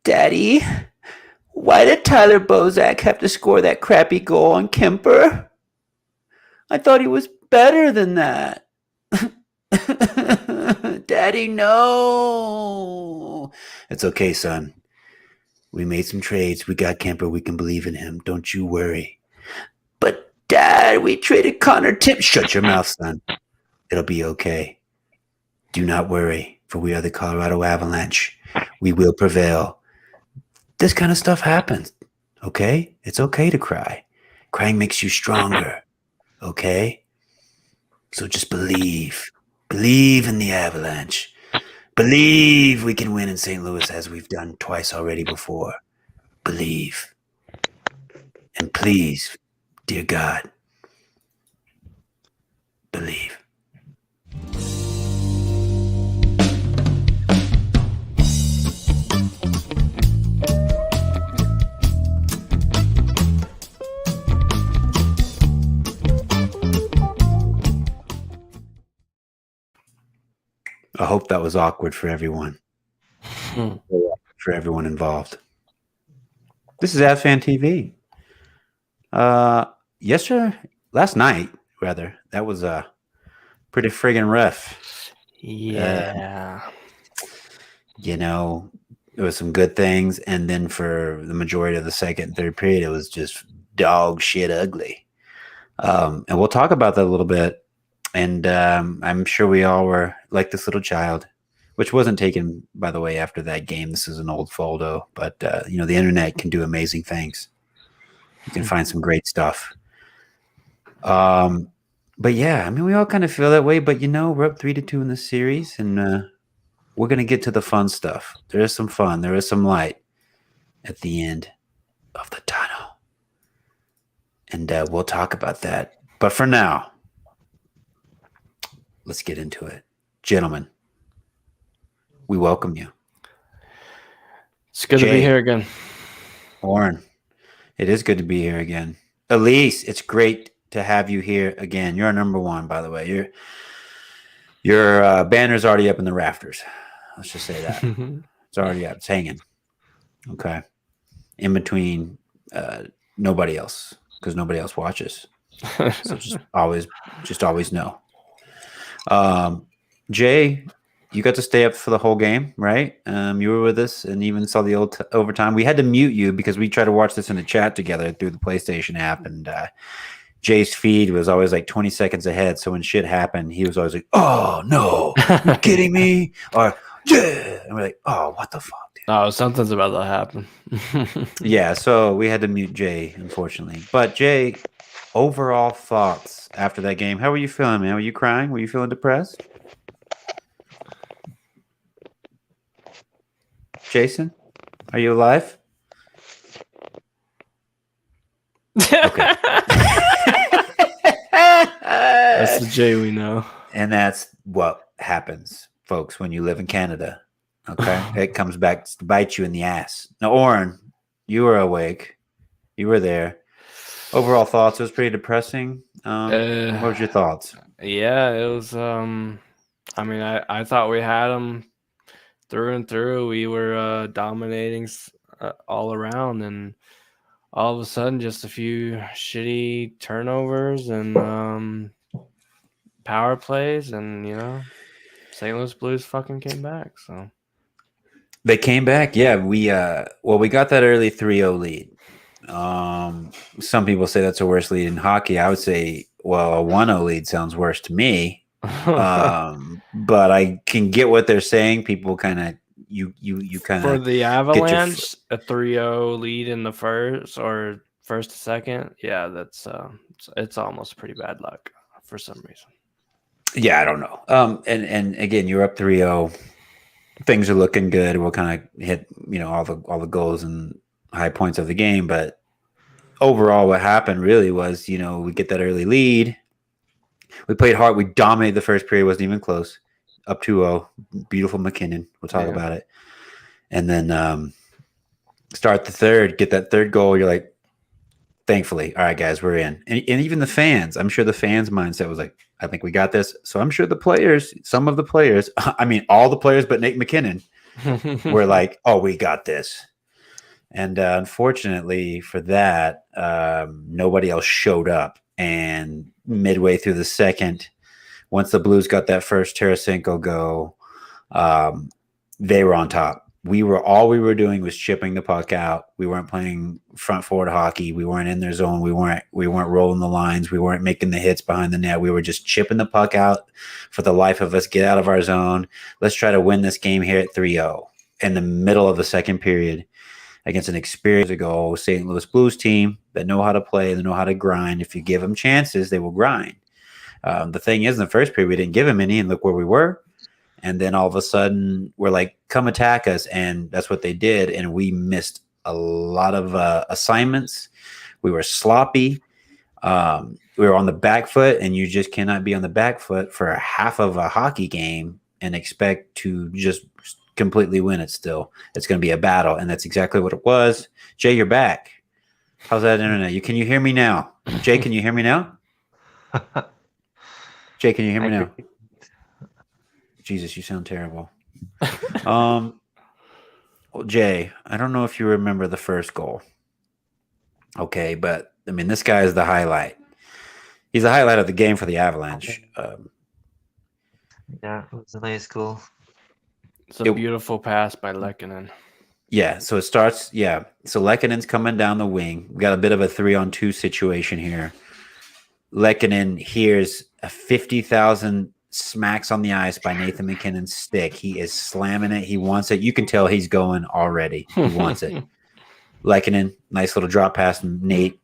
Daddy, why did Tyler Bozak have to score that crappy goal on Kemper? I thought he was better than that. Daddy, no. It's okay, son. We made some trades. We got Kemper. We can believe in him. Don't you worry. But, Dad, we traded Connor Tim. Shut your mouth, son. It'll be okay. Do not worry, for we are the Colorado Avalanche. We will prevail. This kind of stuff happens, okay? It's okay to cry. Crying makes you stronger, okay? So just believe. Believe in the Avalanche. Believe we can win in St. Louis as we've done twice already before. Believe. And please, dear God, believe. I hope that was awkward for everyone. For everyone involved. This is Avs Fan TV. Last night, rather, that was a pretty friggin' rough. Yeah. There was some good things, and then for the majority of the second and third period, it was just dog shit ugly. And we'll talk about that a little bit. And I'm sure we all were like this little child, which wasn't taken, by the way, after that game. This is an old photo, but the internet can do amazing things. You can find some great stuff. But yeah, I mean, we all kind of feel that way. But we're up 3-2 in the series, and we're gonna get to the fun stuff. There is some fun. There is some light at the end of the tunnel, and we'll talk about that. But for now, let's get into it. Gentlemen, we welcome you. It's good to be here again. Warren, it is good to be here again. Elise, it's great to have you here again. You're our number one, by the way. Your banner's already up in the rafters. Let's just say that. It's already up. It's hanging. Okay. In between nobody else, because nobody else watches. So just always know. Jay, you got to stay up for the whole game, right? You were with us and even saw the overtime. We had to mute you because we tried to watch this in the chat together through the PlayStation app, and Jay's feed was always like 20 seconds ahead. So when shit happened, he was always like, "Oh no, you kidding me?" Or "Yeah," and we're like, "Oh, what the fuck, dude?" Oh, something's about to happen. Yeah, so we had to mute Jay, unfortunately. But Jay, overall thoughts after that game? How were you feeling, man? Were you crying? Were you feeling depressed? Jason, are you alive? Okay. That's the Jay we know. And that's what happens, folks, when you live in Canada. Okay? It comes back to bite you in the ass. Now, Oren, you were awake. You were there. Overall thoughts, it was pretty depressing. What was your thoughts? Yeah, it was. I thought we had them through and through. We were dominating all around, and all of a sudden, just a few shitty turnovers and power plays, and St. Louis Blues fucking came back. So they came back. Yeah, we got that early 3-0 lead. Some people say that's a worse lead in hockey. I would say, well, a 1-0 lead sounds worse to me. But I can get what they're saying. People kind of you kind of for the Avalanche, a 3-0 lead in the first or first to second. Yeah, that's it's almost pretty bad luck for some reason. Yeah, I don't know. And again, you're up 3-0. Things are looking good. We'll kind of hit all the goals and high points of the game, but overall, what happened really was we get that early lead. We played hard. We dominated the first period. Wasn't even close. Up 2-0. Beautiful McKinnon. We'll talk about it. And then start the third. Get that third goal. You're like, thankfully, all right, guys, we're in. And even the fans, I'm sure the fans' mindset was like, I think we got this. So I'm sure the players, all the players, but Nate McKinnon, were like, oh, we got this. And unfortunately for that, nobody else showed up. And midway through the second, once the Blues got that first Tarasenko go, they were on top. All we were doing was chipping the puck out. We weren't playing front forward hockey. We weren't in their zone. We weren't rolling the lines. We weren't making the hits behind the net. We were just chipping the puck out for the life of us. Get out of our zone. Let's try to win this game here at 3-0 in the middle of the second period against an experienced ago St. Louis Blues team that know how to play, they know how to grind. If you give them chances, they will grind. The thing is, in the first period, we didn't give them any, and look where we were. And then all of a sudden, we're like, come attack us. And that's what they did. And we missed a lot of assignments. We were sloppy. We were on the back foot, and you just cannot be on the back foot for half of a hockey game and expect to just completely win it still. It's going to be a battle, and that's exactly what it was. Jay, you're back. How's that internet? Can you hear me now? Jay, can you hear me now? Jay, can you hear me now? Jesus, you sound terrible. Well, Jay, I don't know if you remember the first goal. Okay, but I mean, this guy is the highlight. He's the highlight of the game for the Avalanche. Yeah, it was a nice goal. It's a beautiful pass by Lehkonen. Yeah, so it starts. Yeah, so Lehkonen's coming down the wing. We got a bit of a 3-on-2 situation here. Lehkonen hears a 50,000 smacks on the ice by Nathan MacKinnon's stick. He is slamming it. He wants it. You can tell he's going already. He wants it. Lehkonen, nice little drop pass from Nate.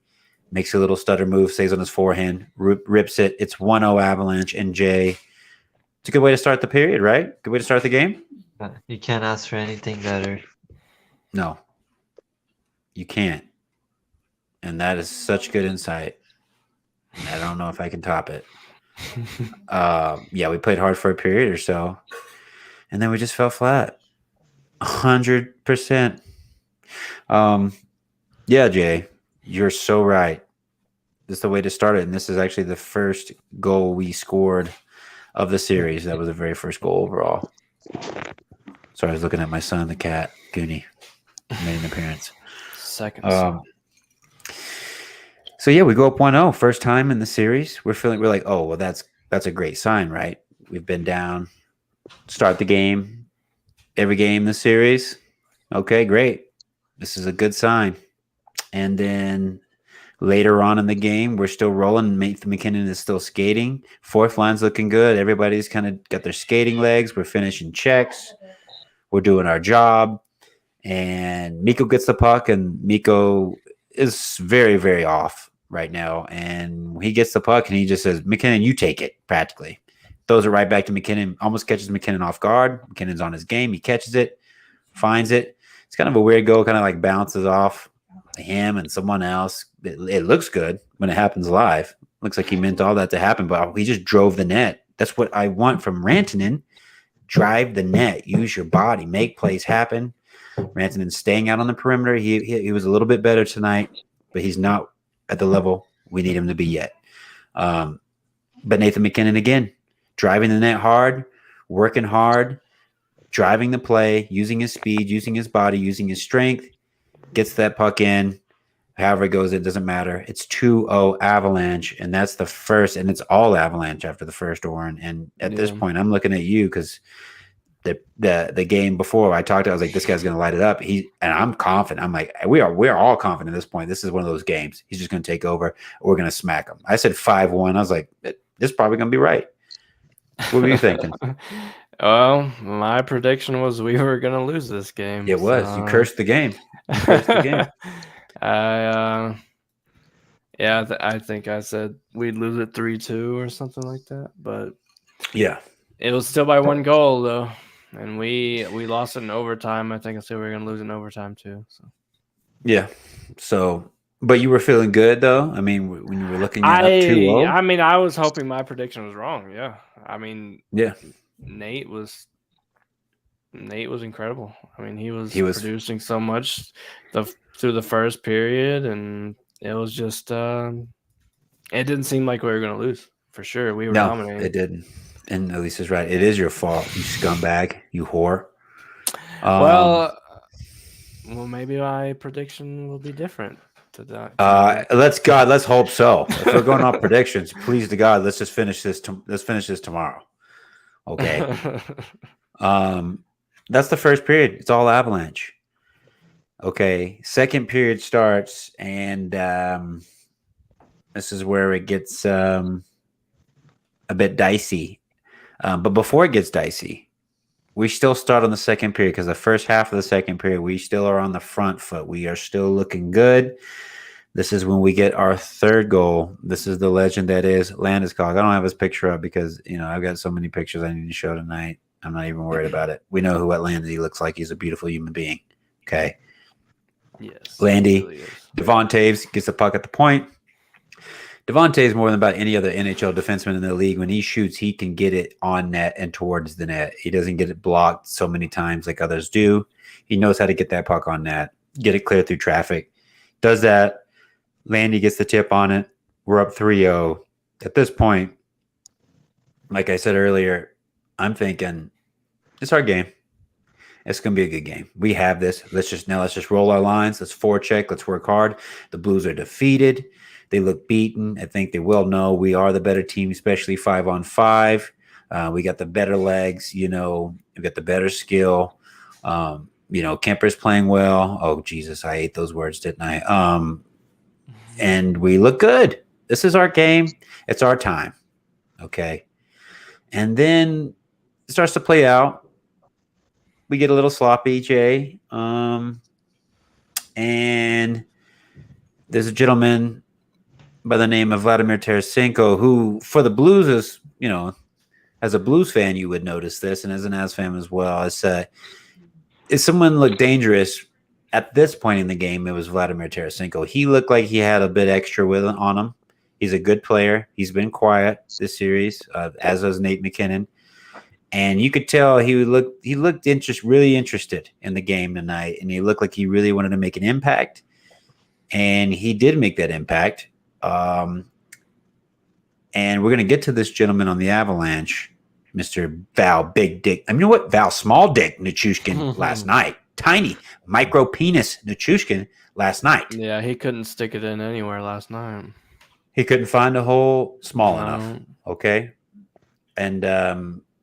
Makes a little stutter move, stays on his forehand, rips it. It's 1-0 Avalanche. And Jay, it's a good way to start the period, right? Good way to start the game? You can't ask for anything better. No, you can't. And that is such good insight. I don't know if I can top it. Yeah, we played hard for a period or so, and then we just fell flat. 100%. Yeah, Jay, you're so right. This is the way to start it, and this is actually the first goal we scored of the series. That was the very first goal overall. Sorry, I was looking at my son, the cat, Goonie, made an appearance. Second. So yeah, we go up 1-0, first time in the series. We're like, oh well, that's a great sign, right? We've been down, start the game, every game in the series. Okay, great. This is a good sign. And then later on in the game, we're still rolling. Nathan MacKinnon is still skating. Fourth line's looking good. Everybody's kind of got their skating legs. We're finishing checks. We're doing our job. And Mikko gets the puck, and Mikko is very, very off right now. And he gets the puck, and he just says, MacKinnon, you take it, practically. Throws it right back to MacKinnon, almost catches MacKinnon off guard. MacKinnon's on his game. He catches it, finds it. It's kind of a weird goal, kind of like bounces off him and someone else. It looks good when it happens live. Looks like he meant all that to happen, but he just drove the net. That's what I want from Rantanen. Drive the net. Use your body. Make plays happen. Rantanen staying out on the perimeter. He was a little bit better tonight, but he's not at the level we need him to be yet. But Nathan MacKinnon, again, driving the net hard, working hard, driving the play, using his speed, using his body, using his strength, gets that puck in. However it goes, it doesn't matter. It's 2-0 Avalanche, and that's the first, and it's all Avalanche after the first, Oren. And at this point, I'm looking at you because the game before I talked to, I was like, this guy's going to light it up. And I'm confident. I'm like, we're all confident at this point. This is one of those games. He's just going to take over. We're going to smack him. I said 5-1. I was like, this is probably going to be right. What were you thinking? Well, my prediction was we were going to lose this game. It was. You cursed the game. You cursed the game. I think I said we'd lose it 3-2 or something like that. But yeah, it was still by one goal though, and we lost it in overtime. I think I said we were going to lose in overtime too. So yeah. So, but you were feeling good though. I mean, when you were looking at up 2-0. I mean, I was hoping my prediction was wrong. Yeah. I mean, yeah. Nate was incredible. I mean, he was producing so much through the first period, and it was just it didn't seem like we were going to lose for sure. We were dominating. It didn't. And Elise is right. It is your fault, you scumbag, you whore. Well, Well, maybe my prediction will be different to that tonight. Let's hope so. If we're going off predictions, please to God, let's just finish this. Let's finish this tomorrow. Okay. That's the first period. It's all Avalanche. Okay. Second period starts, and this is where it gets a bit dicey. But before it gets dicey, we still start on the second period because the first half of the second period, we still are on the front foot. We are still looking good. This is when we get our third goal. This is the legend that is Landeskog. I don't have his picture up because, I've got so many pictures I need to show tonight. I'm not even worried about it. We know what Landy looks like. He's a beautiful human being. Okay. Yes. Landy, Really is. Devon Taves gets the puck at the point. Devon Taves, more than about any other NHL defenseman in the league, when he shoots, he can get it on net and towards the net. He doesn't get it blocked so many times like others do. He knows how to get that puck on net, get it clear through traffic. Does that. Landy gets the tip on it. We're up 3-0. At this point, like I said earlier, I'm thinking it's our game. It's going to be a good game. We have this. Let's just roll our lines. Let's forecheck. Let's work hard. The Blues are defeated. They look beaten. I think they will know we are the better team, especially 5-on-5. We got the better legs. We got the better skill. Kemper's playing well. Oh, Jesus, I ate those words, didn't I? And we look good. This is our game. It's our time. Okay. And then it starts to play out. We get a little sloppy, Jay. And there's a gentleman by the name of Vladimir Tarasenko who, for the Blues, is, as a Blues fan, you would notice this, and as an Avs fan as well. If someone looked dangerous at this point in the game, it was Vladimir Tarasenko. He looked like he had a bit extra on him. He's a good player. He's been quiet this series, as was Nate McKinnon. And you could tell he looked really interested in the game tonight, and he looked like he really wanted to make an impact. And he did make that impact. And we're going to get to this gentleman on the Avalanche, Mr. Val Big Dick. I mean, you know what? Val Small Dick Nichushkin last night. Tiny micro penis Nichushkin last night. Yeah, he couldn't stick it in anywhere last night. He couldn't find a hole small enough. Okay. And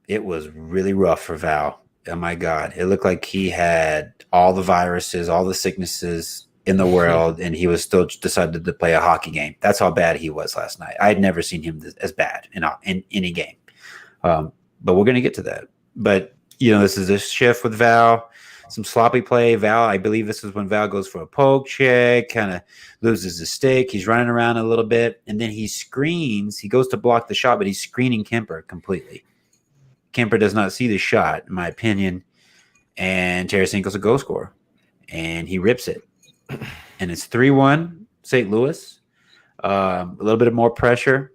it was really rough for Val. Oh, my God. It looked like he had all the viruses, all the sicknesses in the world, and he was still decided to play a hockey game. That's how bad he was last night. I had never seen him as bad in any game. But we're going to get to that. But, this is a shift with Val. Some sloppy play. Val, I believe this is when Val goes for a poke check, kind of loses his stick. He's running around a little bit, and then he screens. He goes to block the shot, but he's screening Kemper completely. Kemper does not see the shot, in my opinion, and Tarasenko's a goal scorer, and he rips it. And it's 3-1 St. Louis. A little bit of more pressure.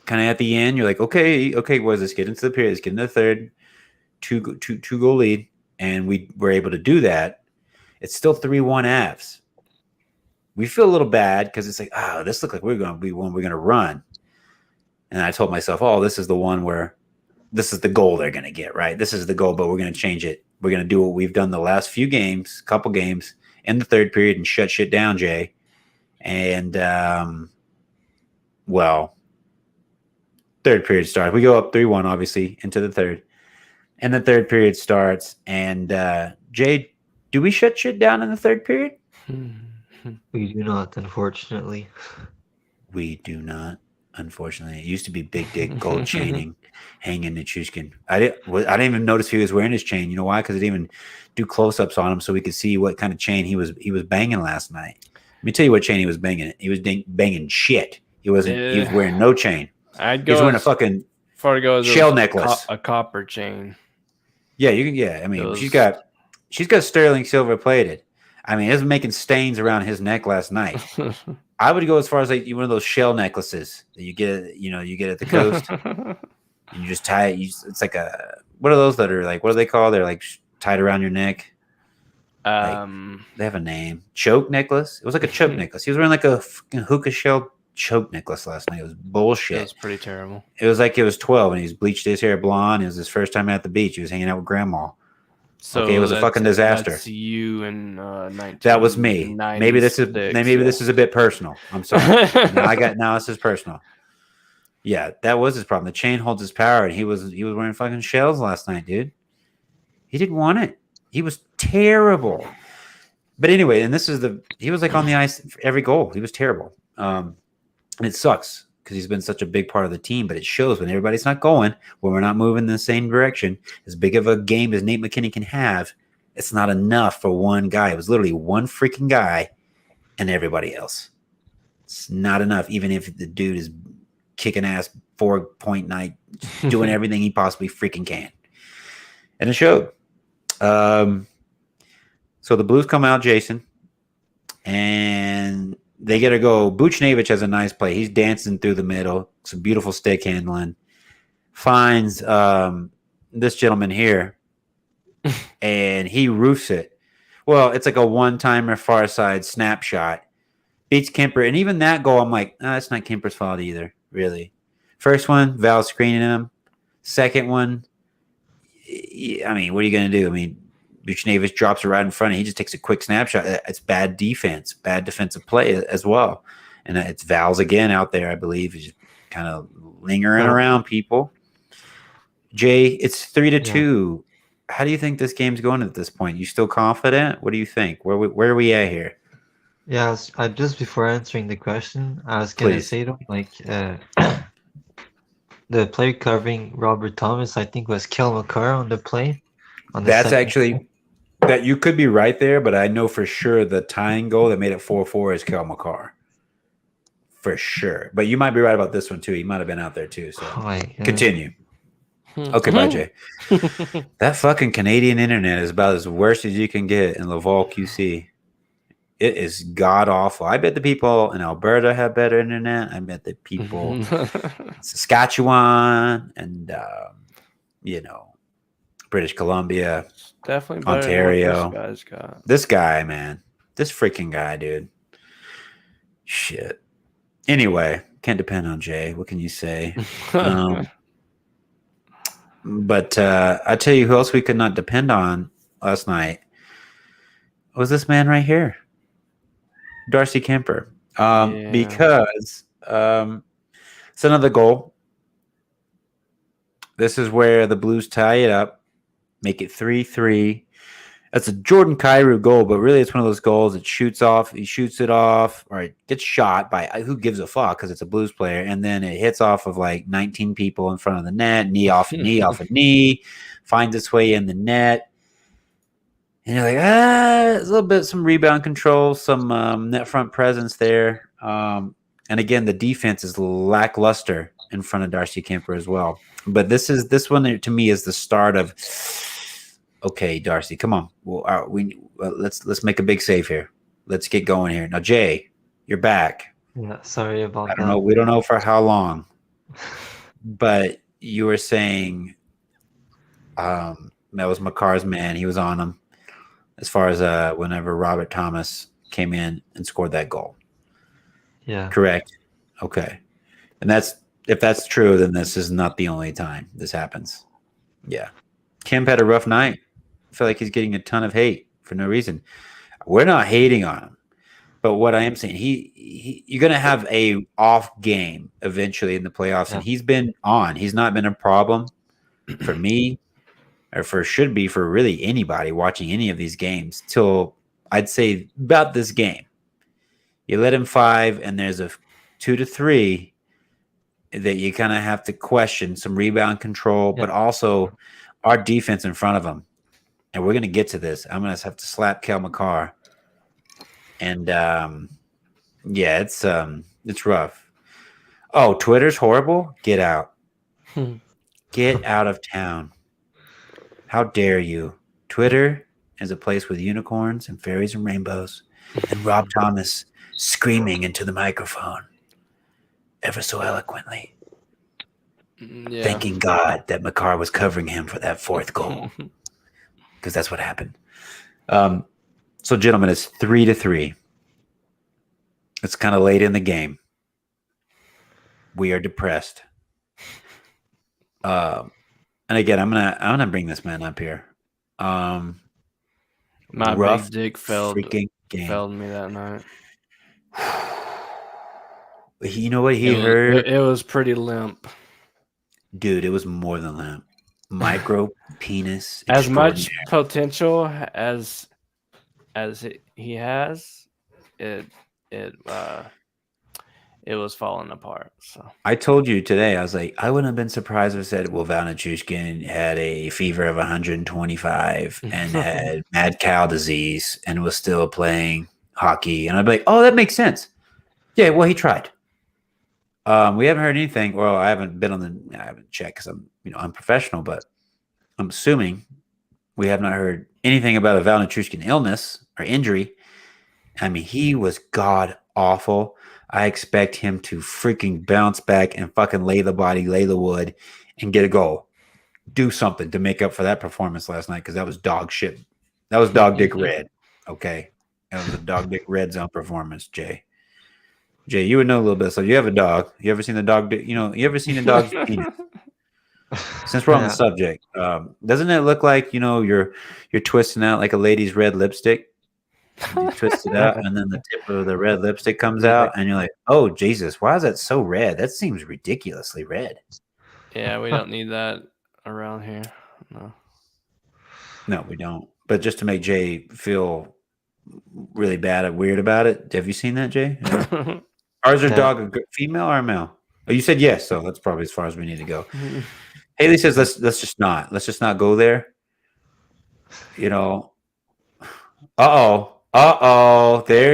Kind of at the end, you're like, okay, what does this get into the period? Let's get into the third. Two goal lead. And we were able to do that. It's still 3-1 Avs. We feel a little bad because it's like, this looks like we're going to be one we're going to run. And I told myself, this is the one where this is the goal they're going to get, right? This is the goal, but we're going to change it. We're going to do what we've done the last couple games in the third period and shut shit down, Jay. And, third period starts. We go up 3-1, obviously, into the third. And the third period starts. And, Jay, do we shut shit down in the third period? We do not, unfortunately. We do not, unfortunately. It used to be big dick gold chaining hanging Nichushkin. I didn't even notice he was wearing his chain. You know why? Because I didn't even do close-ups on him so we could see what kind of chain he was banging last night. Let me tell you what chain he was banging. He was banging shit. He was wearing no chain. I'd He was go wearing a fucking far to go as shell necklace. a copper chain. Yeah, you can. Yeah, I mean, she's got sterling silver plated. I mean, it was making stains around his neck last night. I would go as far as like one of those shell necklaces that you get at the coast, and you just tie it. It's like what are those that are like? What do they call? They're like tied around your neck. They have a name. Choke necklace. It was like a choke necklace. He was wearing like a hookah shell choke necklace last night. It was bullshit. It was pretty terrible. It was like he was 12 and he's bleached his hair blonde. It was his first time at the beach. He was hanging out with grandma. So Okay, it was a fucking disaster. That's you in That was me. Maybe this is a bit personal. I'm sorry. now this is personal. Yeah, that was his problem. The chain holds his power, and he was wearing fucking shells last night, dude. He didn't want it. He was terrible. But anyway, and he was like on the ice for every goal. He was terrible. And it sucks because he's been such a big part of the team, but it shows when everybody's not going, when we're not moving in the same direction, as big of a game as Nate McKinnon can have, it's not enough for one guy. It was literally one freaking guy and everybody else. It's not enough, even if the dude is kicking ass 4-point night, doing everything he possibly freaking can. And it showed. So the Blues come out, Jason, and they get to go. Buchnevich has a nice play. He's dancing through the middle. Some beautiful stick handling. Finds this gentleman here, and he roofs it. Well, it's like a one-timer far side snapshot. Beats Kemper. And even that goal, I'm like, that's not Kemper's fault either, really. First one, Val screening him. Second one, I mean, what are you going to do? I mean, Buchnevich drops it right in front. He just takes a quick snapshot. It's bad defense, bad defensive play as well. And it's Val's again out there, I believe. He's just kind of lingering around people. Jay, it's 3-2. How do you think this game's going at this point? You still confident? What do you think? Where are we at here? Yeah, just before answering the question, I was going to say to him, like, the player covering Robert Thomas, I think, was Kel McCarr on the play. That's actually that you could be right there, but I know for sure the tying goal that made it 4-4 is Kel McCarr. For sure. But you might be right about this one too. He might have been out there too. So continue. Okay, bye, Jay. That fucking Canadian internet is about as worse as you can get in Laval, QC. It is god awful. I bet the people in Alberta have better internet. I bet the people in Saskatchewan and British Columbia, definitely better Ontario. Than what this guy's got. This guy, man, this freaking guy, dude. Shit. Anyway, can't depend on Jay. What can you say? But I tell you who else we could not depend on last night was this man right here. Darcy Kemper, because it's another goal. This is where the Blues tie it up, make it 3-3. That's a Jordan Kyrou goal, but really it's one of those goals that shoots off. He shoots it off, or it gets shot by who gives a fuck because it's a Blues player, and then it hits off of like 19 people in front of the net, knee off a knee, finds its way in the net. And you're like, a little bit, some rebound control, some net front presence there. And again, the defense is lackluster in front of Darcy Kemper as well. But this one to me is the start of, okay, Darcy, come on. Well, let's make a big save here. Let's get going here. Now, Jay, you're back. Yeah, sorry about that. I don't know. We don't know for how long. But you were saying that was McCarr's man. He was on him. As far as whenever Robert Thomas came in and scored that goal. Yeah. Correct. Okay. And if that's true, then this is not the only time this happens. Yeah. Kemp had a rough night. I feel like he's getting a ton of hate for no reason. We're not hating on him. But what I am saying, you're going to have a off game eventually in the playoffs, and he's been on. He's not been a problem for me. Or should be for really anybody watching any of these games till I'd say about this game. You let him 5 and there's a 2-3 that you kind of have to question some rebound control, but also our defense in front of him. And we're going to get to this. I'm going to have to slap Kel McCarr. And it's rough. Oh, Twitter's horrible? Get out. Get out of town. How dare you? Twitter is a place with unicorns and fairies and rainbows, and Rob Thomas screaming into the microphone ever so eloquently, thanking God that McCarr was covering him for that 4th goal, because that's what happened. So, gentlemen, it's 3-3. It's kind of late in the game. We are depressed. And again, I'm gonna bring this man up here. My rough big dick failed freaking game. me that night. You know what he heard? It was pretty limp. Dude, it was more than limp. Micro penis As much extraordinaire. potential as he has, it was falling apart. So I told you today, I was like, I wouldn't have been surprised if I said, well, Valnichushkin had a fever of 125 and had mad cow disease and was still playing hockey. And I'd be like, oh, that makes sense. Yeah, well, he tried. We haven't heard anything. Well, I haven't checked because I'm, unprofessional, but I'm assuming we have not heard anything about a Valnichushkin illness or injury. I mean, he was god awful. I expect him to freaking bounce back and fucking lay the wood, and get a goal. Do something to make up for that performance last night because that was dog shit. That was dog dick red. Okay. That was a dog dick red zone performance, Jay. Jay, you would know a little bit. So you have a dog. You ever seen the dog? You ever seen a dog's penis? Since we're on the subject, doesn't it look like you're twisting out like a lady's red lipstick? You twist it out, and then the tip of the red lipstick comes out, and you're like, "Oh Jesus, why is that so red? That seems ridiculously red." Yeah, we don't need that around here. No, we don't. But just to make Jay feel really weird about it, have you seen that, Jay? Yeah. Is your dog a female or a male? Oh, you said yes, so that's probably as far as we need to go. Haley says, "Let's just not go there." There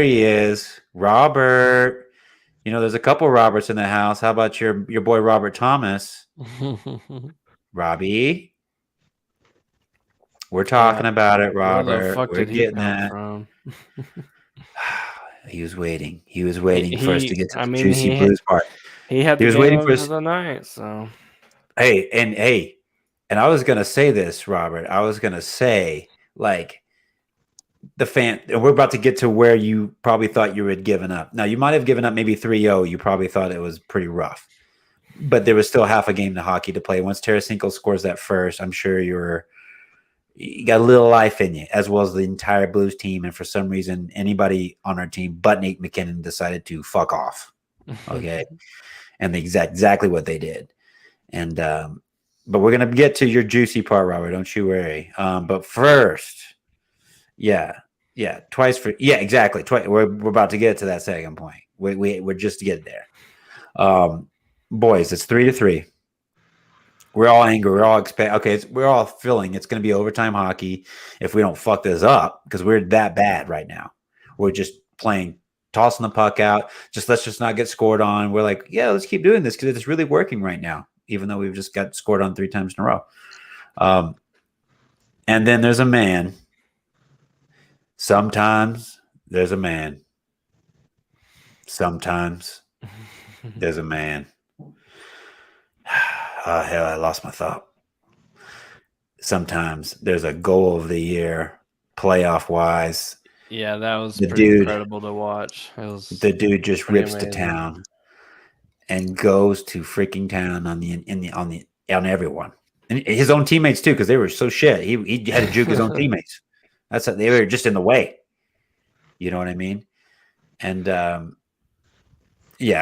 he is, Robert. There's a couple Roberts in the house. How about your boy Robert Thomas? Robbie, we're talking about it, Robert. Where the fuck we're did he come from? He was waiting. He was waiting for us to get to the juicy blues part. He was waiting for us the night. So hey, and I was gonna say this, Robert. I was gonna say the fan, and we're about to get to where you probably thought you had given up. Now, you might have given up maybe 3-0. You probably thought it was pretty rough. But there was still half a game to hockey to play. Once Tarasenko scores that first, I'm sure you got a little life in you, as well as the entire Blues team. And for some reason, anybody on our team but Nate McKinnon decided to fuck off. Okay. And exactly what they did. And but we're going to get to your juicy part, Robert. Don't you worry. But first... Yeah, twice for exactly. We're about to get to that second point. We're just to get there. Boys, it's 3-3. We're all angry. We're all we're all feeling it's going to be overtime hockey if we don't fuck this up because we're that bad right now. We're just playing, tossing the puck out. Let's just not get scored on. We're like, yeah, let's keep doing this because it's really working right now, even though we've just got scored on 3 times in a row. And then there's a man. Sometimes there's a man. Sometimes there's a man. Oh, hell, I lost my thought. Sometimes there's a goal of the year, playoff-wise. Yeah, that was incredible to watch. The dude just rips to town and goes to freaking town on everyone. And his own teammates, too, because they were so shit. He had to juke his own teammates. They were just in the way. You know what I mean? And it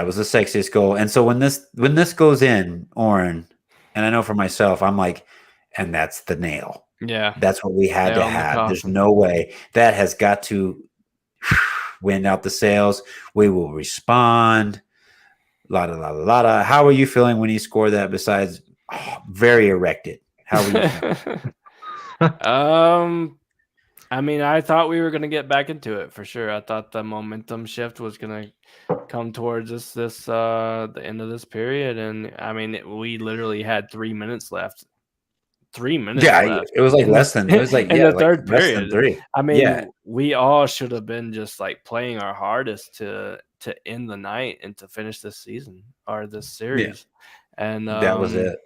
was the sexiest goal. And so when this goes in, Oren, and I know for myself, I'm like, and that's the nail. Yeah. That's what we had to have. There's no way. That has got to wind out the sails. We will respond. La da la la la. How are you feeling when you score that besides very erected? How were you feeling? I mean, I thought we were going to get back into it for sure. I thought the momentum shift was going to come towards us the end of this period. And I mean, we literally had 3 minutes left. 3 minutes left. It was like less than, it was like, in the third period. Less than 3. I mean, we all should have been just like playing our hardest to end the night and to finish this season or this series. Yeah. And that was it.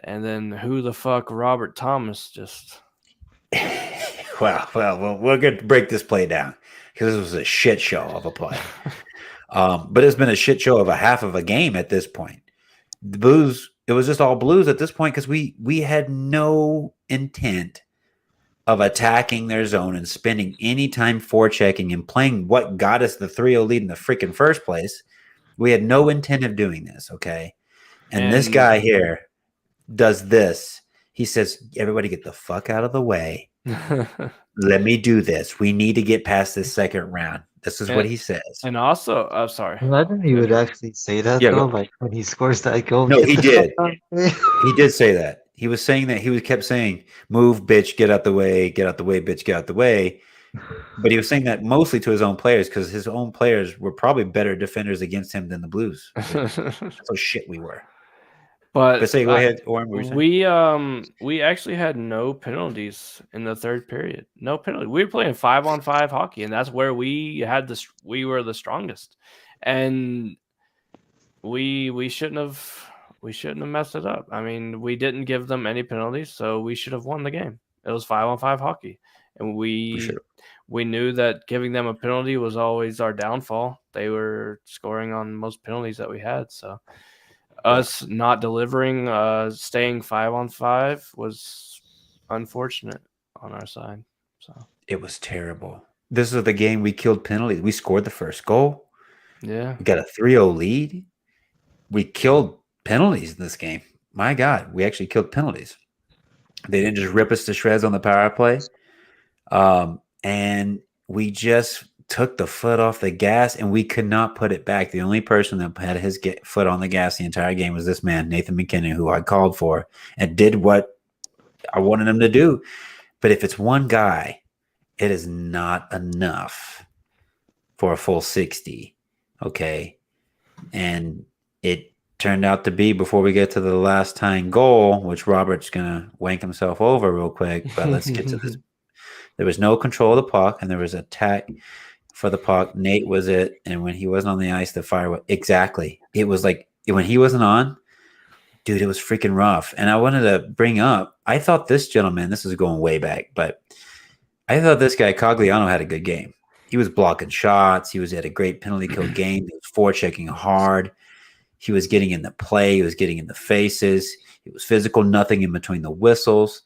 And then who the fuck Robert Thomas just... well, we're going to break this play down because this was a shit show of a play. But it's been a shit show of a half of a game at this point. The Blues It was just all Blues at this point because we had no intent of attacking their zone and spending any time forechecking and playing what got us the 3-0 lead in the freaking first place. We had no intent of doing this, okay? And this guy here does this. He says, everybody get the fuck out of the way. Let me do this. We need to get past this second round. This is what he says. And also, I'm sorry. Imagine he would actually say that though, like when he scores that goal. No, he did. He did say that. He was saying that. He kept saying, "Move, bitch, get out the way, bitch, get out the way." But he was saying that mostly to his own players because his own players were probably better defenders against him than the Blues. That's how shit we were. But say, go ahead, Oren. We actually had no penalties in the third period. No penalty. We were playing 5-on-5 hockey, and that's where we were the strongest. And we shouldn't have messed it up. I mean, we didn't give them any penalties, so we should have won the game. It was 5-on-5 hockey, and we knew that giving them a penalty was always our downfall. They were scoring on most penalties that we had, so us not delivering, staying 5-on-5 was unfortunate on our side. So it was terrible. This is the game we killed penalties. We scored the first goal. Yeah, we got a 3-0 lead. We killed penalties in this game. My God, we actually killed penalties. They didn't just rip us to shreds on the power play. And we just took the foot off the gas, and we could not put it back. The only person that had his foot on the gas the entire game was this man, Nathan McKinnon, who I called for and did what I wanted him to do. But if it's one guy, it is not enough for a full 60, okay? And it turned out to be, before we get to the last tying goal, which Robert's going to wank himself over real quick, but let's get to this. There was no control of the puck, and there was attack for the puck. Nate was it, and when he wasn't on the ice, the fire was exactly. It was like when he wasn't on, dude, it was freaking rough. And I wanted to bring up, I thought this gentleman, this is going way back, but I thought this guy Cogliano had a good game. He was blocking shots. He had a great penalty kill game. He was forechecking hard. He was getting in the play. He was getting in the faces. He was physical, nothing in between the whistles.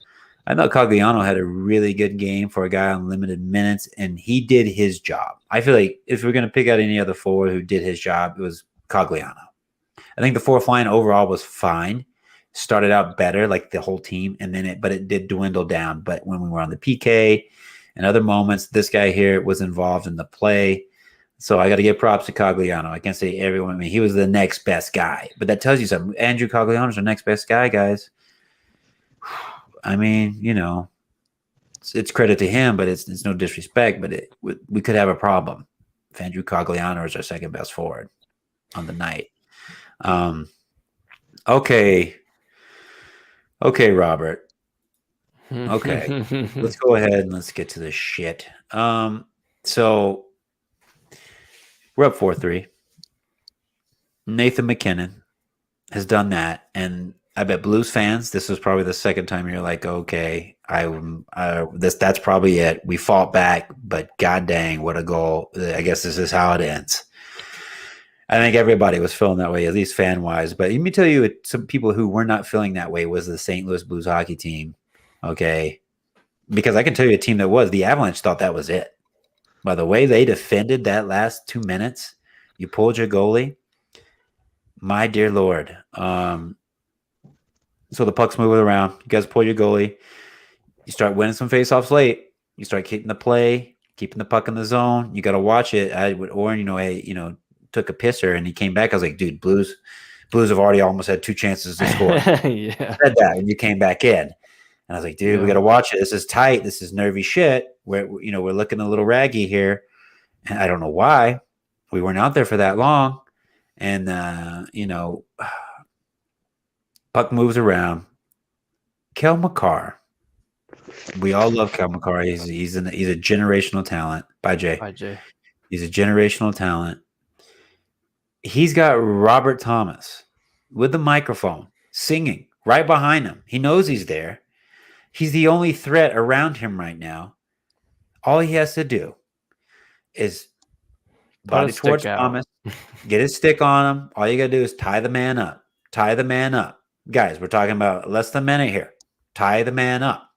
I thought Cogliano had a really good game for a guy on limited minutes, and he did his job. I feel like if we're going to pick out any other forward who did his job, it was Cogliano. I think the fourth line overall was fine. Started out better, like the whole team, and then but it did dwindle down. But when we were on the PK and other moments, this guy here was involved in the play. So I got to give props to Cogliano. I can't say everyone. I mean, he was the next best guy, but that tells you something. Andrew Cogliano's the next best guy, guys. I mean, it's credit to him, but it's no disrespect. But we could have a problem if Andrew Cogliano is our second best forward on the night. Okay, Robert. Okay, let's go ahead and let's get to this shit. So we're up 4-3. Nathan McKinnon has done that, and I bet Blues fans, this was probably the second time you're like, okay, that's probably it. We fought back, but god dang, what a goal. I guess this is how it ends. I think everybody was feeling that way, at least fan-wise. But let me tell you, some people who were not feeling that way was the St. Louis Blues hockey team, okay? Because I can tell you a team that was. The Avalanche thought that was it. By the way they defended that last 2 minutes, you pulled your goalie. My dear Lord. So the puck's moving around. You guys pull your goalie. You start winning some faceoffs late. You start keeping the play, keeping the puck in the zone. You got to watch it. Oren, took a pisser and he came back. I was like, dude, Blues have already almost had 2 chances to score. Yeah. I said that when you came back in. And I was like, dude, we got to watch it. This is tight. This is nervy shit. We're looking a little raggy here. And I don't know why. We weren't out there for that long. And, puck moves around. Kel McCarr. We all love Kel McCarr. He's a generational talent. Bye, Jay. He's a generational talent. He's got Robert Thomas with the microphone singing right behind him. He knows he's there. He's the only threat around him right now. All he has to do is body towards Thomas, get his stick on him. All you got to do is tie the man up. guys, we're talking about less than a minute here. Tie the man up.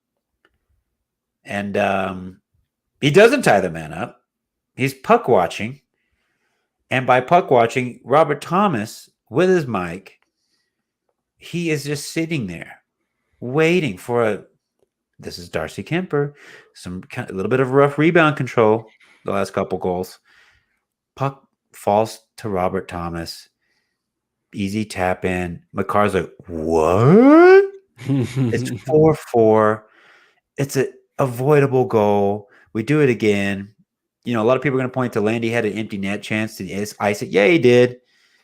And he doesn't tie the man up. He's puck watching. And by puck watching, Robert Thomas, with his mic, he is just sitting there waiting for a. This is Darcy Kemper. A little bit of rough rebound control the last couple goals. Puck falls to Robert Thomas. Easy tap in. McCarr's like, what? It's 4-4. It's an avoidable goal. We do it again. A lot of people are going to point to Landy had an empty net chance to ice it. Yeah, he did.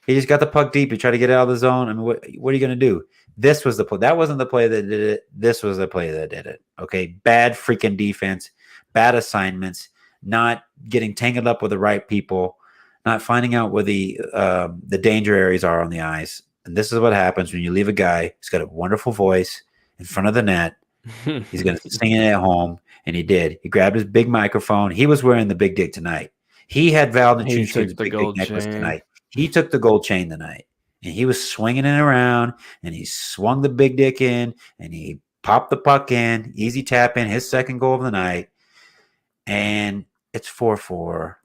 He just got the puck deep. He tried to get it out of the zone. I mean, what are you going to do? This was the play. That wasn't the play that did it. This was the play that did it. Okay, bad freaking defense, bad assignments, not getting tangled up with the right people, not finding out where the danger areas are on the ice. And this is what happens when you leave a guy who's got a wonderful voice in front of the net. He's going to sing it at home, and he did. He grabbed his big microphone. He was wearing the big dick tonight. He had Val Nichushkin's big dick necklace tonight. He took the gold chain tonight, and he was swinging it around, and he swung the big dick in, and he popped the puck in, easy tap in, his second goal of the night, and it's 4-4.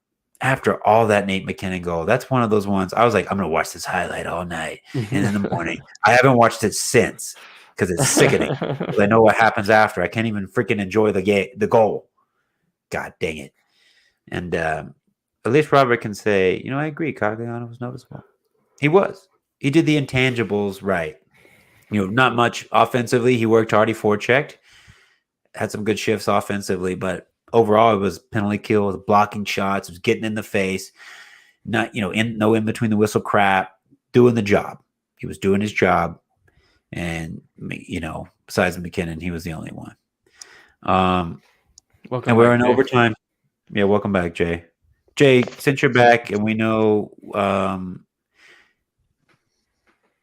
After all that Nate McKinnon goal, that's one of those ones I was like, I'm going to watch this highlight all night and in the morning. I haven't watched it since because it's sickening. I know what happens after. I can't even freaking enjoy the goal. God dang it. And at least Robert can say, I agree. Cagliano was noticeable. He was. He did the intangibles right. Not much offensively. He worked hard. He forechecked. Had some good shifts offensively, but overall, it was penalty kill, it was blocking shots, it was getting in the face, not no in between the whistle crap, doing the job. He was doing his job, and besides McKinnon, he was the only one. And we're in overtime. Yeah, welcome back, Jay. Jay, since you're back, and we know,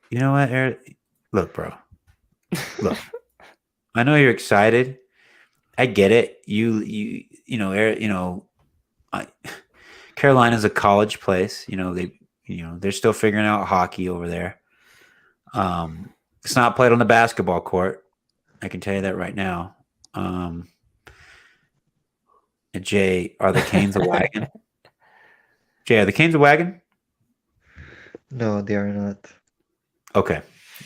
you know what, Eric? Look, bro. Look, I know you're excited. I get it. Carolina's a college place. They're still figuring out hockey over there. It's not played on the basketball court. I can tell you that right now. And Jay, are the Canes a wagon? Jay, are the Canes a wagon? No, they are not. Okay.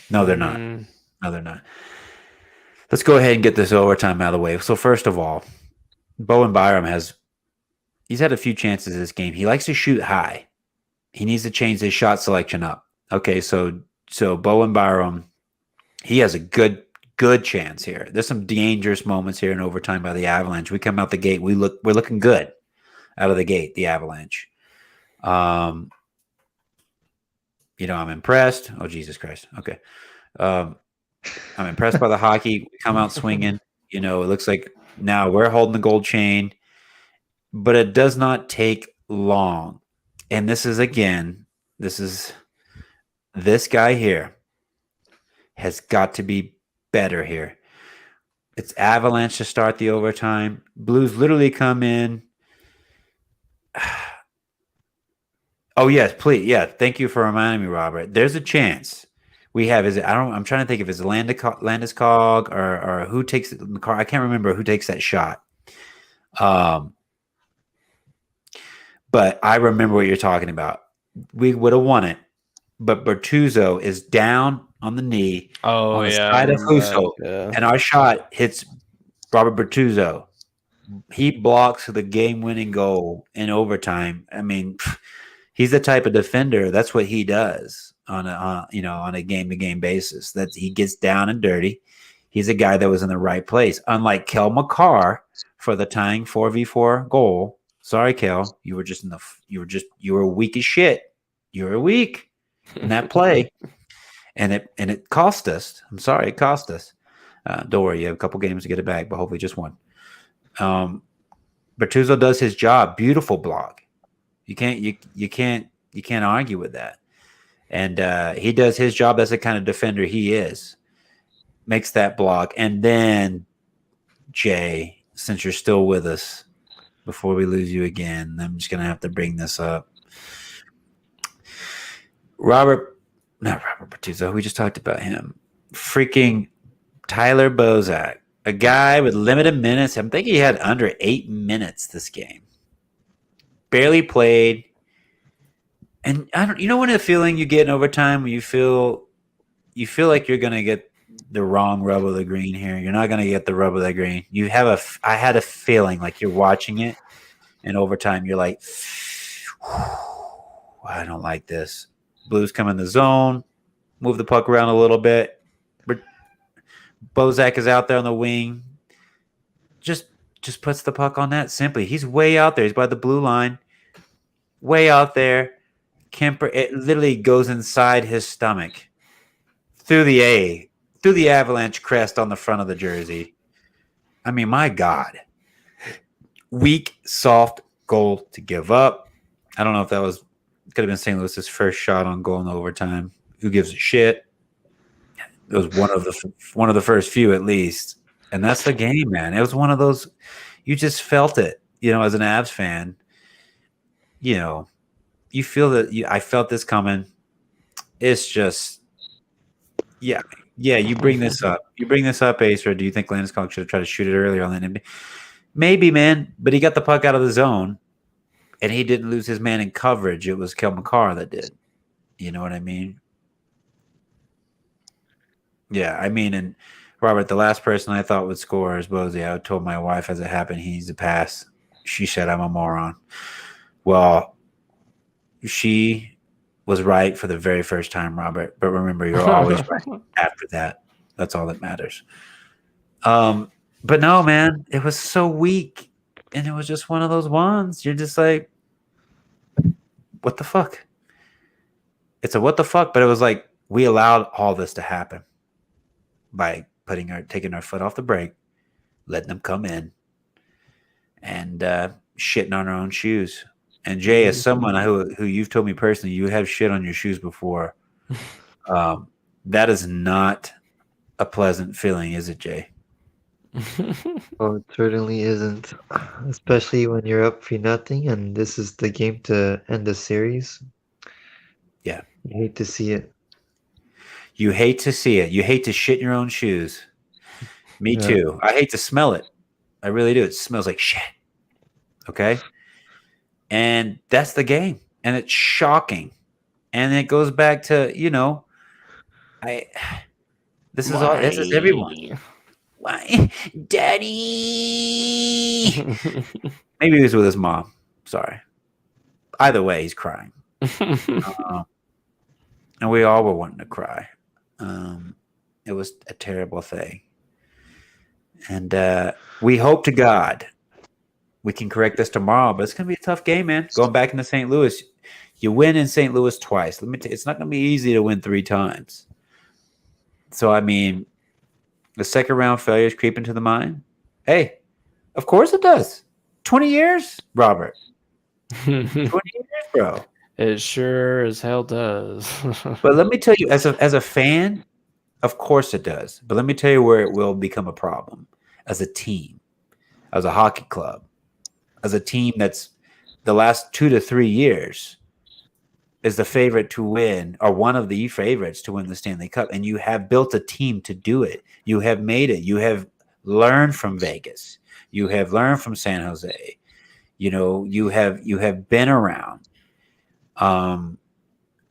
No, they're not. No, they're not. Let's go ahead and get this overtime out of the way. So first of all, Bowen Byram he's had a few chances this game. He likes to shoot high. He needs to change his shot selection up. Okay, so Bowen Byram, he has a good chance here. There's some dangerous moments here in overtime by the Avalanche. We come out the gate. We're looking good out of the gate, the Avalanche. I'm impressed. Oh, Jesus Christ. Okay. I'm impressed by the hockey. We come out swinging. It looks like now we're holding the gold chain, but it does not take long. And this guy here has got to be better here. It's Avalanche to start the overtime. Blues literally come in. Oh, yes, please. Yeah, thank you for reminding me, Robert. There's a chance. We have I'm trying to think if it's Landeskog or who takes the car. I can't remember who takes that shot. But I remember what you're talking about. We would have won it, but Bertuzzo is down on the knee on the side of Husso, and our shot hits Robert Bertuzzo. He blocks the game-winning goal in overtime. I mean, he's the type of defender. That's what he does on a game-to-game basis. That he gets down and dirty. He's a guy that was in the right place. Unlike Kel McCarr for the tying 4v4 goal. Sorry, Kel, you were weak as shit. You were weak in that play, and it cost us. I'm sorry, it cost us. Don't worry, you have a couple games to get it back, but hopefully just one. Bertuzzo does his job. Beautiful block. You can't argue with that. And he does his job. That's the kind of defender he is. Makes that block. And then, Jay, since you're still with us, before we lose you again, I'm just going to have to bring this up. Not Robert Bertuzzo. We just talked about him. freaking Tyler Bozak, a guy with limited minutes. I think he had under 8 minutes this game. Barely played. And I don't, you know, when the feeling you get in overtime when you feel like you're gonna get the wrong rub of the green here. You're not gonna get the rub of the green. I had a feeling like you're watching it in overtime. You're like, I don't like this. Blues come in the zone, move the puck around a little bit. Bozak is out there on the wing. Just puts the puck on net simply. He's way out there. He's by the blue line. Way out there. Kemper, it literally goes inside his stomach. Through the Avalanche crest on the front of the jersey. I mean, my God. Weak, soft goal to give up. I don't know if that could have been St. Louis's first shot on goal in overtime. Who gives a shit? It was one of the first few at least. And that's the game, man. It was one of those, you just felt it, as an Avs fan. You feel that I felt this coming. It's just, yeah. You bring this up. Ace, or do you think Landeskog should have tried to shoot it earlier on that? Maybe, man. But he got the puck out of the zone, and he didn't lose his man in coverage. It was Kel McCarr that did. You know what I mean? Yeah, I mean, and Robert, the last person I thought would score is Bozy. I told my wife as it happened he needs a pass. She said I'm a moron. Well, she was right for the very first time, Robert. But remember, you're always right after that. That's all that matters. But no, man, it was so weak. And it was just one of those ones. You're just like, what the fuck? It's a what the fuck, but it was like we allowed all this to happen by taking our foot off the brake, letting them come in, and shitting on our own shoes. And Jay, as someone who you've told me personally, you have shit on your shoes before. That is not a pleasant feeling, is it, Jay? Oh, it certainly isn't. Especially when you're up 3-0 and this is the game to end the series. Yeah. You hate to see it. You hate to see it. You hate to shit in your own shoes. Me too. I hate to smell it. I really do. It smells like shit. Okay? And that's the game. And it's shocking. And it goes back to, this is everyone. Why? Daddy! Maybe he was with his mom. Sorry. Either way, he's crying. And we all were wanting to cry. It was a terrible thing. And we hope to God we can correct this tomorrow, but it's going to be a tough game, man. Going back into St. Louis, you win in St. Louis twice. Let me tell you, it's not going to be easy to win 3 times. So, I mean, the second round failure is creeping to the mind. Hey, of course it does. 20 years, Robert. 20 years, bro. It sure as hell does. But let me tell you, as a fan, of course it does. But let me tell you where it will become a problem. As a team, as a hockey club, as a team that's the last 2 to 3 years is the favorite to win, or one of the favorites to win the Stanley Cup, and you have built a team to do it. You have made it. You have learned from Vegas. You have learned from San Jose. You have been around. But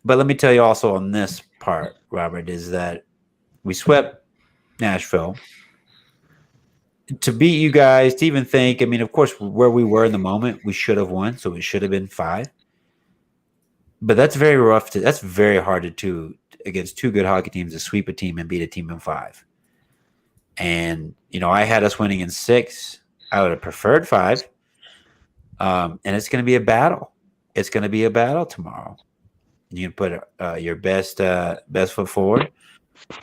let me tell you also on this part, Robert, is that we swept Nashville. To beat you guys, to even think, I mean, of course, where we were in the moment, we should have won, so it should have been 5. But that's very rough. That's very hard to do against 2 good hockey teams, to sweep a team and beat a team in 5. And, I had us winning in 6. I would have preferred 5. And it's going to be a battle. It's going to be a battle tomorrow. You can put your best foot forward,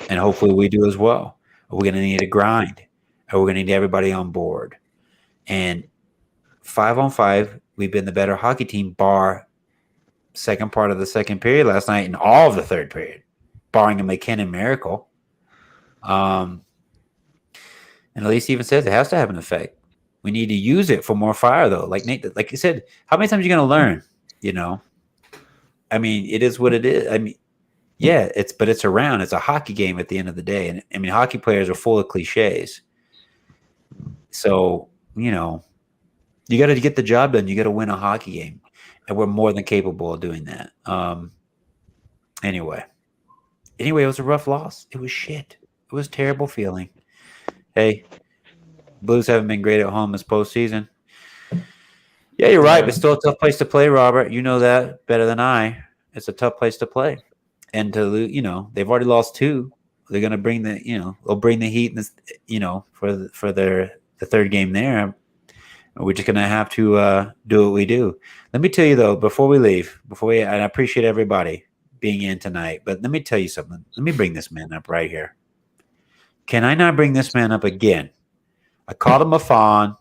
and hopefully we do as well. We're going to need a grind. We're going to need everybody on board. And 5-on-5, we've been the better hockey team, bar second part of the second period last night and all of the third period, barring a McKinnon miracle. And at least he even says it has to have an effect. We need to use it for more fire, though. Like Nate, like you said, how many times are you going to learn? I mean, it is what it is. I mean, Yeah, it's around. It's a hockey game at the end of the day, and I mean, hockey players are full of cliches. So you know, you got to get the job done. You got to win a hockey game, and we're more than capable of doing that. Anyway, it was a rough loss. It was shit. It was a terrible feeling. Hey, Blues haven't been great at home this postseason. Yeah, you're right, but still a tough place to play, Robert. You know that better than I. It's a tough place to play, and to lose, they've already lost two. They're going to bring they'll bring the heat, in this, for the third game there. We're just going to have to do what we do. Let me tell you though, before we leave, and I appreciate everybody being in tonight, but let me tell you something. Let me bring this man up right here. Can I not bring this man up again? I called him a fawn.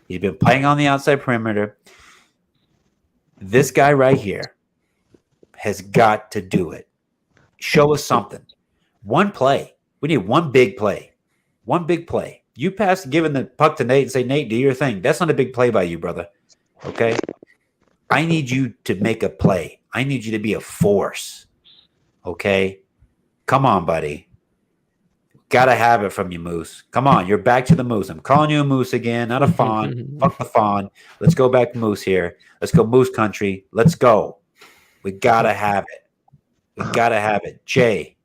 He's been playing on the outside perimeter. This guy right here has got to do it. Show us something. One play. We need one big play. One big play. You pass giving the puck to Nate and say, Nate, do your thing. That's not a big play by you, brother. Okay? I need you to make a play. I need you to be a force. Okay? Come on, buddy. Gotta have it from you, Moose. Come on, you're back to the Moose. I'm calling you a Moose again, not a fawn. Fuck the fawn. Let's go back to Moose here. Let's go Moose country. Let's go. We gotta have it. We gotta have it. Jay,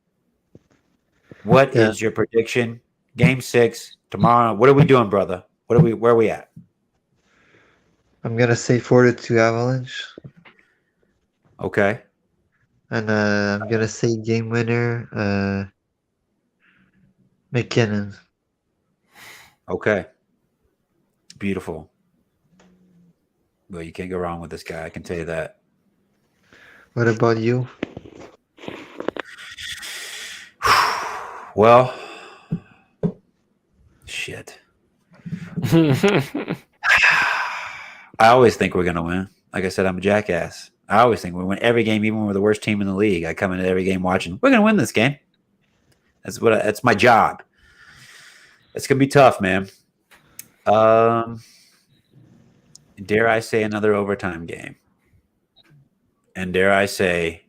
what is your prediction? Game 6 tomorrow. What are we doing, brother? Where are we at? I'm gonna say 4-2 Avalanche. Okay. And I'm gonna say game winner, McKinnon. Okay. Beautiful. Well, you can't go wrong with this guy. I can tell you that. What about you? Well, shit. I always think we're gonna win. Like I said, I'm a jackass. I always think we win every game, even when we're the worst team in the league. I come into every game watching. We're gonna win this game. That's my job. It's gonna be tough, man. Dare I say another overtime game? And dare I say,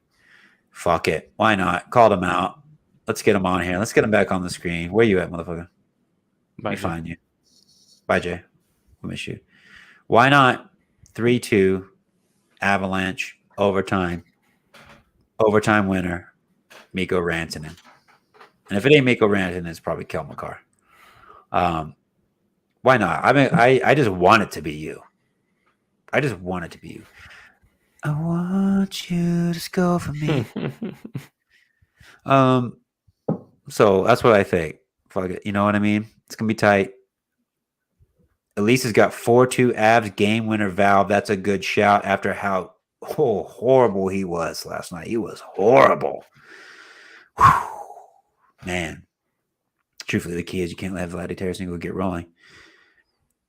fuck it. Why not? Call them out. Let's get them on here. Let's get them back on the screen. Where you at, motherfucker? Let me find you. Bye, Jay. I miss you. Why not 3-2 Avalanche overtime? Overtime winner, Mikko Rantanen. And if it ain't Mikko Rantanen, it's probably Kel McCarr. Why not? I mean, I just want it to be you. I just want it to be you. I want you to score for me. So that's what I think. Fuck it. You know what I mean? It's gonna be tight. Elise has got 4-2 Avs game winner Valve. That's a good shout after how horrible he was last night. He was horrible. Whew. Man. Truthfully, the key is you can't let Vladdy Tarasenko get rolling.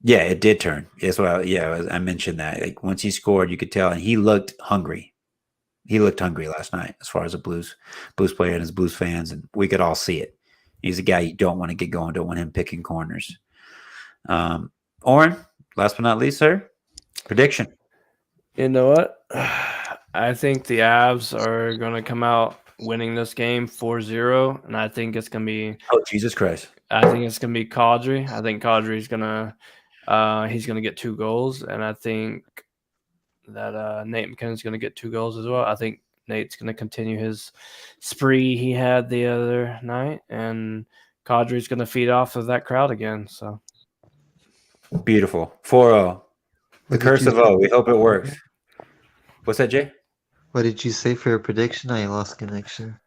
Yeah, it did turn. That's what I mentioned that. Like once he scored, you could tell, and he looked hungry. He looked hungry last night as far as a Blues player and his Blues fans, and we could all see it. He's a guy you don't want to get going, don't want him picking corners. Oren, last but not least, sir, prediction. You know what? I think the Avs are going to come out winning this game 4-0, and I think it's going to be... Oh, Jesus Christ. I think it's going to be Kadri. I think Kadri's going to... he's going to get 2 goals, and I think that Nate McKinnon's going to get 2 goals as well. I think Nate's going to continue his spree he had the other night, and Kadri's going to feed off of that crowd again. So beautiful. 4-0. The curse of O. We hope it works. What's that, Jay? What did you say for your prediction? I lost connection.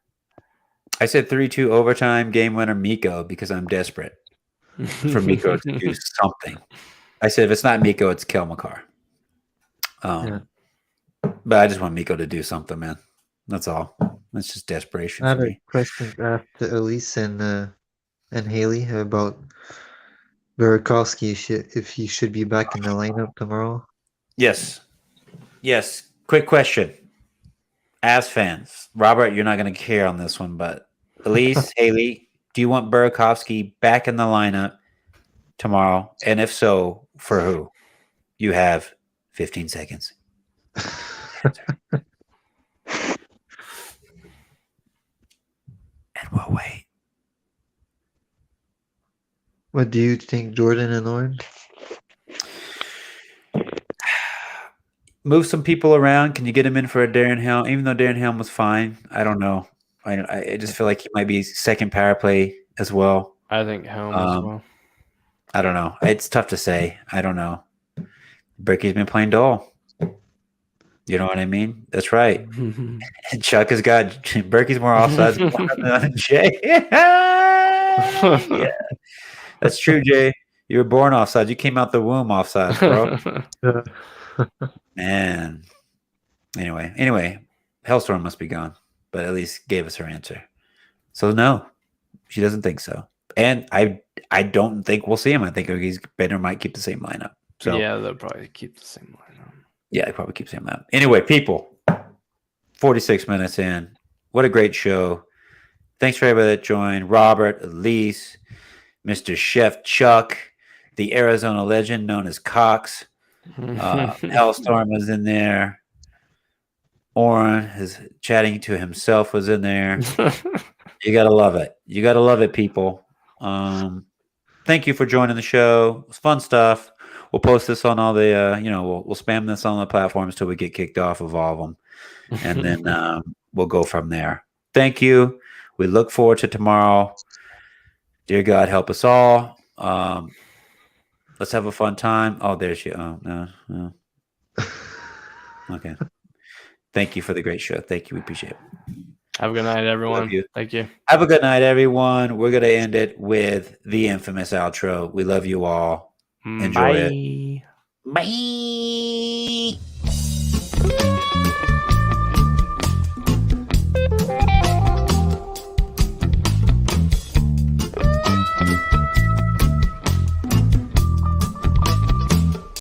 I said 3-2 overtime game winner Mikko because I'm desperate for Mikko to do something. I said if it's not Mikko, it's Kel McCarr. But I just want Mikko to do something, man. That's all. That's just desperation. I have a question after Elise and Haley about Burakovsky if he should be back in the lineup tomorrow. Yes. Quick question. As fans, Robert, you're not going to care on this one, but Elise, Haley, do you want Burakovsky back in the lineup tomorrow? And if so, for who? You have 15 seconds. we'll wait. What do you think, Jordan and Lauren? Move some people around. Can you get him in for a Darren Helm? Even though Darren Helm was fine, I don't know. I just feel like he might be second power play as well. I think Helm as well. I don't know. It's tough to say. I don't know. Berkey's been playing dull. You know what I mean? That's right. And Chuck has got Berkey's more offsides than Jay. Yeah, that's true, Jay. You were born offsides. You came out the womb offsides, bro. Man. Anyway, Hellstorm must be gone, but at least gave us her answer. So no, she doesn't think so, and I don't think we'll see him. I think he's Bender might keep the same lineup. So yeah, they'll probably keep the same lineup. Yeah, he probably keeps him lineup. Anyway, people, 46 minutes in. What a great show! Thanks for everybody that joined. Robert, Elise, Mr. Chef Chuck, the Arizona legend known as Cox. Hellstorm was in there. Oren, his chatting to himself, was in there. You gotta love it. You gotta love it, people. Thank you for joining the show. It's fun stuff. We'll post this on all the, we'll spam this on the platforms till we get kicked off of all of them, and then we'll go from there. Thank you. We look forward to tomorrow. Dear God, help us all. Let's have a fun time. Oh, there's she. Oh, no. Okay. Thank you for the great show. Thank you. We appreciate it. Have a good night, everyone. Thank you. Have a good night, everyone. We're going to end it with the infamous outro. We love you all. Enjoy it. Bye. Bye.